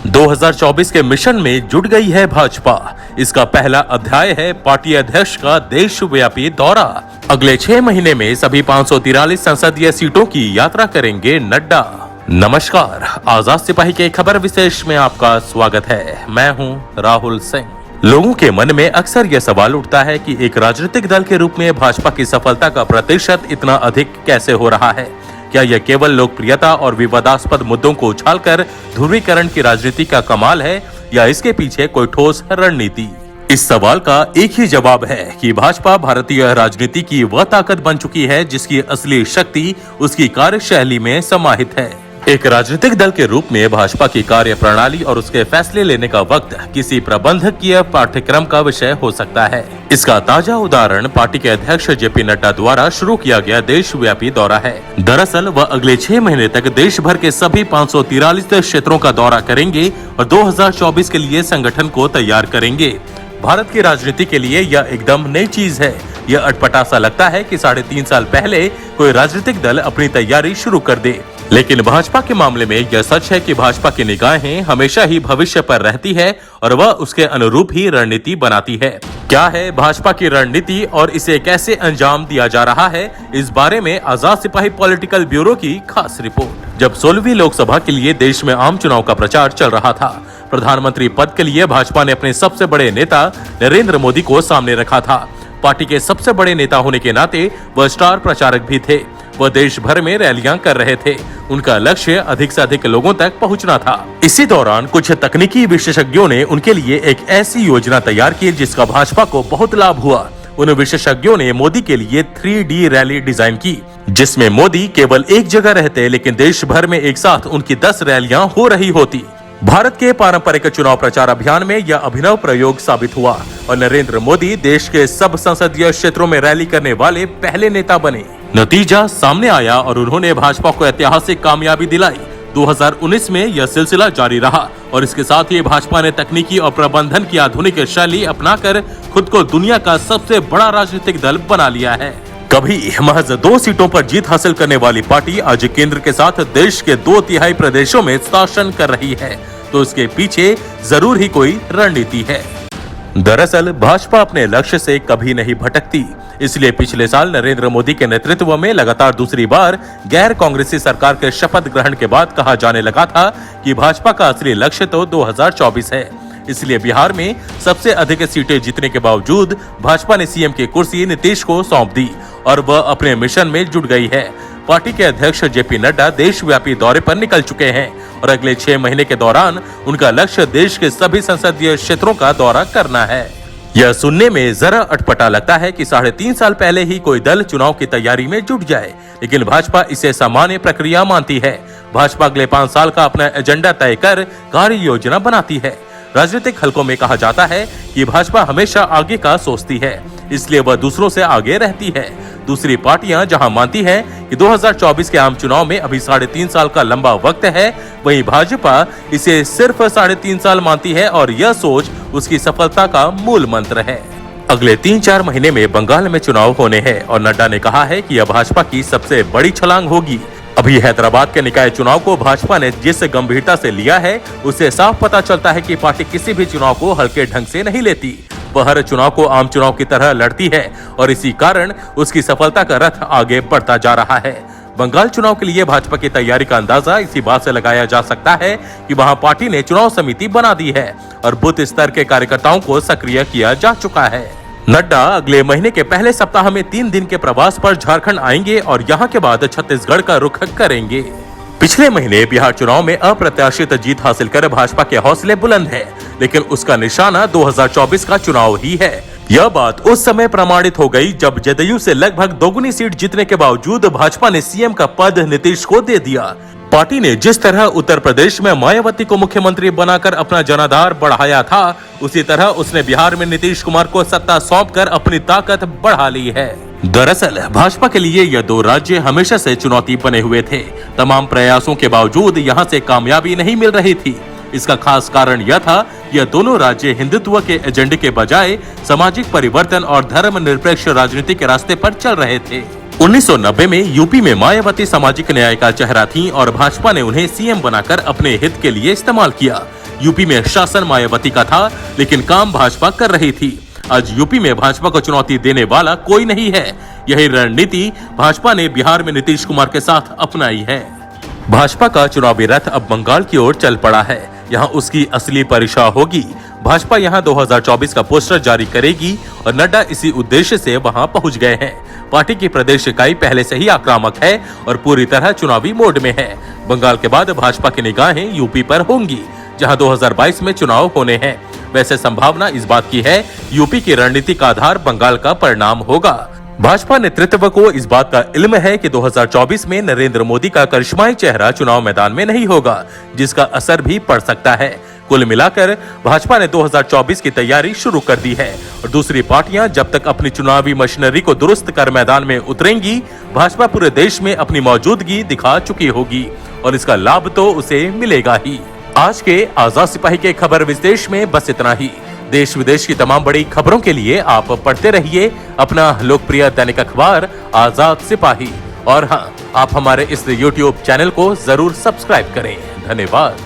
2024 के मिशन में जुट गई है भाजपा। इसका पहला अध्याय है पार्टी अध्यक्ष का देशव्यापी दौरा। अगले 6 महीने में सभी 543 संसदीय सीटों की यात्रा करेंगे नड्डा। नमस्कार, आजाद सिपाही के खबर विशेष में आपका स्वागत है। मैं हूं राहुल सिंह। लोगों के मन में अक्सर यह सवाल उठता है कि एक राजनीतिक दल के रूप में भाजपा की सफलता का प्रतिशत इतना अधिक कैसे हो रहा है। क्या यह केवल लोकप्रियता और विवादास्पद मुद्दों को उछालकर ध्रुवीकरण की राजनीति का कमाल है, या इसके पीछे कोई ठोस रणनीति? इस सवाल का एक ही जवाब है कि भाजपा भारतीय राजनीति की वह ताकत बन चुकी है जिसकी असली शक्ति उसकी कार्यशैली में समाहित है। एक राजनीतिक दल के रूप में भाजपा की कार्य प्रणाली और उसके फैसले लेने का वक्त किसी प्रबंधकीय पाठ्यक्रम का विषय हो सकता है। इसका ताजा उदाहरण पार्टी के अध्यक्ष जेपी नड्डा द्वारा शुरू किया गया देशव्यापी दौरा है। दरअसल वह अगले 6 महीने तक देश भर के सभी 543 क्षेत्रों का दौरा करेंगे और 2024 के लिए संगठन को तैयार करेंगे। भारत की राजनीति के लिए यह एकदम नई चीज है। यह अटपटा सा लगता है कि 3.5 साल पहले कोई राजनीतिक दल अपनी तैयारी शुरू कर दे, लेकिन भाजपा के मामले में यह सच है कि भाजपा की निगाहें हमेशा ही भविष्य पर रहती है और वह उसके अनुरूप ही रणनीति बनाती है। क्या है भाजपा की रणनीति और इसे कैसे अंजाम दिया जा रहा है, इस बारे में आजाद सिपाही पॉलिटिकल ब्यूरो की खास रिपोर्ट। जब 16वीं लोकसभा के लिए देश में आम चुनाव का प्रचार चल रहा था, प्रधानमंत्री पद के लिए भाजपा ने अपने सबसे बड़े नेता नरेंद्र मोदी को सामने रखा था। पार्टी के सबसे बड़े नेता होने के नाते वह स्टार प्रचारक भी थे। वह देश भर में रैलियां कर रहे थे। उनका लक्ष्य अधिक से अधिक लोगों तक पहुंचना था। इसी दौरान कुछ तकनीकी विशेषज्ञों ने उनके लिए एक ऐसी योजना तैयार की जिसका भाजपा को बहुत लाभ हुआ। उन विशेषज्ञों ने मोदी के लिए 3D रैली डिजाइन की, जिसमें मोदी केवल एक जगह रहते लेकिन देश भर में एक साथ उनकी 10 रैलियां हो रही होती। भारत के पारंपरिक चुनाव प्रचार अभियान में यह अभिनव प्रयोग साबित हुआ और नरेंद्र मोदी देश के सब संसदीय क्षेत्रों में रैली करने वाले पहले नेता बने। नतीजा सामने आया और उन्होंने भाजपा को ऐतिहासिक कामयाबी दिलाई। 2019 में यह सिलसिला जारी रहा और इसके साथ ही भाजपा ने तकनीकी और प्रबंधन की आधुनिक शैली अपनाकर खुद को दुनिया का सबसे बड़ा राजनीतिक दल बना लिया है। कभी महज 2 सीटों पर जीत हासिल करने वाली पार्टी आज केंद्र के साथ देश के 2/3 प्रदेशों में शासन कर रही है, तो इसके पीछे जरूर ही कोई रणनीति है। दरअसल भाजपा अपने लक्ष्य से कभी नहीं भटकती, इसलिए पिछले साल नरेंद्र मोदी के नेतृत्व में लगातार दूसरी बार गैर कांग्रेसी सरकार के शपथ ग्रहण के बाद कहा जाने लगा था कि भाजपा का असली लक्ष्य तो 2024 है। इसलिए बिहार में सबसे अधिक सीटें जीतने के बावजूद भाजपा ने सीएम की कुर्सी नीतीश को सौंप दी और वह अपने मिशन में जुट गई है। पार्टी के अध्यक्ष जेपी नड्डा देशव्यापी दौरे पर निकल चुके हैं और अगले 6 महीने के दौरान उनका लक्ष्य देश के सभी संसदीय क्षेत्रों का दौरा करना है। यह सुनने में जरा अटपटा लगता है कि 3.5 साल पहले ही कोई दल चुनाव की तैयारी में जुट जाए, लेकिन भाजपा इसे सामान्य प्रक्रिया मानती है। भाजपा अगले 5 साल का अपना एजेंडा तय कर कार्य योजना बनाती है। राजनीतिक हलकों में कहा जाता है कि भाजपा हमेशा आगे का सोचती है, इसलिए वह दूसरों से आगे रहती है। दूसरी पार्टियां जहां मानती हैं कि 2024 के आम चुनाव में अभी 3.5 साल का लंबा वक्त है, वहीं भाजपा इसे सिर्फ 3.5 साल मानती है और यह सोच उसकी सफलता का मूल मंत्र है। अगले 3-4 महीने में बंगाल में चुनाव होने हैं और नड्डा ने कहा है कि यह भाजपा की सबसे बड़ी छलांग होगी। अभी हैदराबाद के निकाय चुनाव को भाजपा ने जिस गंभीरता से लिया है, उससे साफ पता चलता है कि पार्टी किसी भी चुनाव को हल्के ढंग से नहीं लेती। वह हर चुनाव को आम चुनाव की तरह लड़ती है और इसी कारण उसकी सफलता का रथ आगे बढ़ता जा रहा है। बंगाल चुनाव के लिए भाजपा की तैयारी का अंदाजा इसी बात से लगाया जा सकता है कि वहां पार्टी ने चुनाव समिति बना दी है और बूथ स्तर के कार्यकर्ताओं को सक्रिय किया जा चुका है। नड्डा अगले महीने के पहले सप्ताह में 3 दिन के प्रवास पर झारखंड आएंगे और यहां के बाद छत्तीसगढ़ का रुख करेंगे। पिछले महीने बिहार चुनाव में अप्रत्याशित जीत हासिल कर भाजपा के हौसले बुलंद है, लेकिन उसका निशाना 2024 का चुनाव ही है। यह बात उस समय प्रमाणित हो गई जब जदयू से लगभग दोगुनी सीट जीतने के बावजूद भाजपा ने सीएम का पद नीतीश को दे दिया। पार्टी ने जिस तरह उत्तर प्रदेश में मायावती को मुख्यमंत्री बनाकर अपना जनाधार बढ़ाया था, उसी तरह उसने बिहार में नीतीश कुमार को सत्ता सौंपकर अपनी ताकत बढ़ा ली है। दरअसल भाजपा के लिए यह 2 राज्य हमेशा से चुनौती बने हुए थे। तमाम प्रयासों के बावजूद यहां से कामयाबी नहीं मिल रही थी। इसका खास कारण यह था, यह दोनों राज्य हिंदुत्व के एजेंडे के बजाय सामाजिक परिवर्तन और धर्मनिरपेक्ष राजनीति के रास्ते पर चल रहे थे। 1990 में यूपी में मायावती सामाजिक न्याय का चेहरा थीं और भाजपा ने उन्हें सीएम बनाकर अपने हित के लिए इस्तेमाल किया। यूपी में शासन मायावती का था, लेकिन काम भाजपा कर रही थी। आज यूपी में भाजपा को चुनौती देने वाला कोई नहीं है। यही रणनीति भाजपा ने बिहार में नीतीश कुमार के साथ अपनाई है। भाजपा का चुनावी रथ अब बंगाल की ओर चल पड़ा है। यहाँ उसकी असली परीक्षा होगी। भाजपा यहाँ 2024 का पोस्टर जारी करेगी और नड्डा इसी उद्देश्य से वहाँ पहुँच गए हैं। पार्टी की प्रदेश इकाई पहले से ही आक्रामक है और पूरी तरह चुनावी मोड में है। बंगाल के बाद भाजपा की निगाहें यूपी पर होंगी, जहाँ 2022 में चुनाव होने हैं। वैसे संभावना इस बात की है, यूपी की रणनीति का आधार बंगाल का परिणाम होगा। भाजपा नेतृत्व को इस बात का इल्म है कि 2024 में नरेंद्र मोदी का करिश्माई चेहरा चुनाव मैदान में नहीं होगा, जिसका असर भी पड़ सकता है। कुल मिलाकर भाजपा ने 2024 की तैयारी शुरू कर दी है और दूसरी पार्टियां जब तक अपनी चुनावी मशीनरी को दुरुस्त कर मैदान में उतरेंगी, भाजपा पूरे देश में अपनी मौजूदगी दिखा चुकी होगी और इसका लाभ तो उसे मिलेगा ही। आज के आजाद सिपाही के खबर विशेष में बस इतना ही। देश विदेश की तमाम बड़ी खबरों के लिए आप पढ़ते रहिए अपना लोकप्रिय दैनिक अखबार आजाद सिपाही। और हाँ, आप हमारे इस YouTube चैनल को जरूर सब्सक्राइब करें। धन्यवाद।